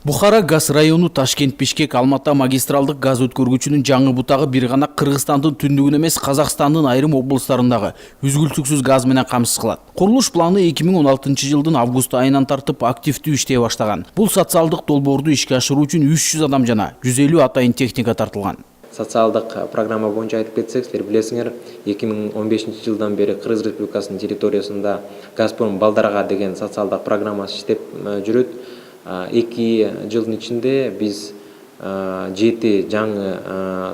Бухара газ району Ташкент Бишкек Алматы магистралдык газ өткөргүчүнүн жаңы бутагы бир гана Кыргызстандын түндүгүн эмес Казакстандын айрым облустарындагы үзгүлтүксүз газ менен камсыз кылат. Курулуш планы 2016 жылдын август айынан тартып активдүү иштей баштаган. Бул социалдык долбоорду ишке ашыруу үчүн 300 адам жана 150 атайын техника тартылган. Социалдык программа боюнча айтып кетсек, силер билесиңер, 2015 жылдан бери Кыргыз Республикасынын территориясында Газпром Балдарга деген социалдык программасы иштеп жүрөт. 2 жылдын ичинде биз 7 жаңы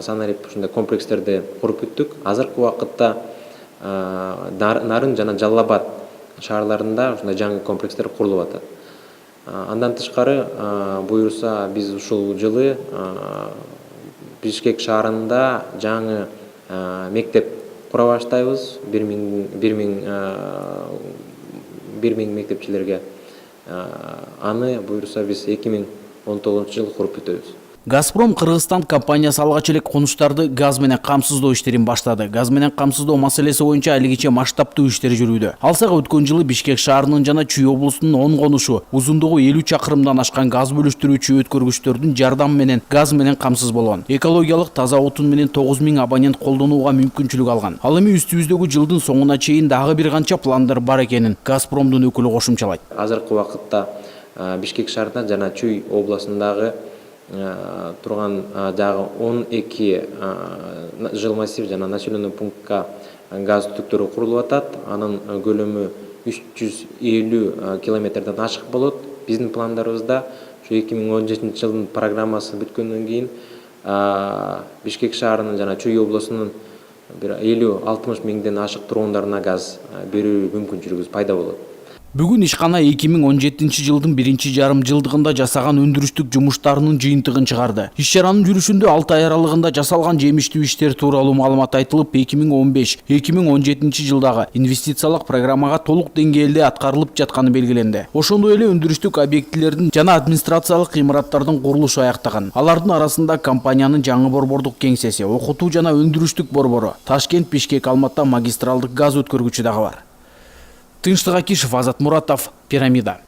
санарип ушундай комплекстерди куруп бүттүк. Азыркы убакытта Нарын жана Жалал-Абад шаарларында ушундай жаңы комплекстер курулуп атат. Андан тышкары буюрса биз ушул жылы Бишкек шаарында жаңы мектеп кура баштайбыз. 1000 мектепчилерге. Аны буюрса биз 2019 жылы куруп бүтөбүз. Газпром Кыргызстан компаниясы алгач эле конуштарды газ менен камсыздоо иштерин баштады. Газ менен камсыздоо маселеси боюнча алигиче масштабтуу иштер жүрүүдө. Алсак өткөн жылы Бишкек шаарынын жана Чүй облусунун 10 конушу узундугу 50 чакырымдан ашкан газ бөлүштүрүүчү өткөргүчтөрдүн жардамы менен газ менен камсыз болгон. Экологиялык таза отун менен 9000 абонент колдонууга мүмкүнчүлүк алган. Ал эми үстүбүздөгү жылдын соңуна чейин дагы бир канча пландар бар экенин Газпромдун өкүлү кошумчалайт. Азыркы убакытта Бишкек шаарында жана Чүй областындагы турган дагы 12 жыл массив жана населенный пунктка газ түтүктөрү курулуп атат. Анын көлөмү 350 километрден ашык болот. Биздин пландарыбызда ушу 2017 жылдын программасы бүткөндөн кийин Бишкек шаарынын жана Чүй облусунун бир 50-60 миңден ашык тургундарына газ берүү мүмкүнчүлүгүбүз пайда болот. Бүгүн ишкана 2017 жылдын 1-жарым жылдыгында жасаган өндүрүштүк жумуштарынын жыйынтыгын чыгарды. Иш чаранын жүрүшүндө 6 ай аралыгында жасалган жемиштүү иштер тууралуу маалымат айтылып, 2015-2017 жылдагы инвестициялык программага толук деңгээлде аткарылып жатканы белгиленди. Ошондой эле өндүрүштүк объектилердин жана администрациялык имараттардын курулушу аяктаган. Алардын арасында компаниянын жаңы борбордук кеңсеси, окутуу жана өндүрүштүк борбору, Ташкент Бишкек Алматы магистралдык газ өткөргүчү дагы бар. Тынчтык Акишев, Азат Муратов, Пирамида.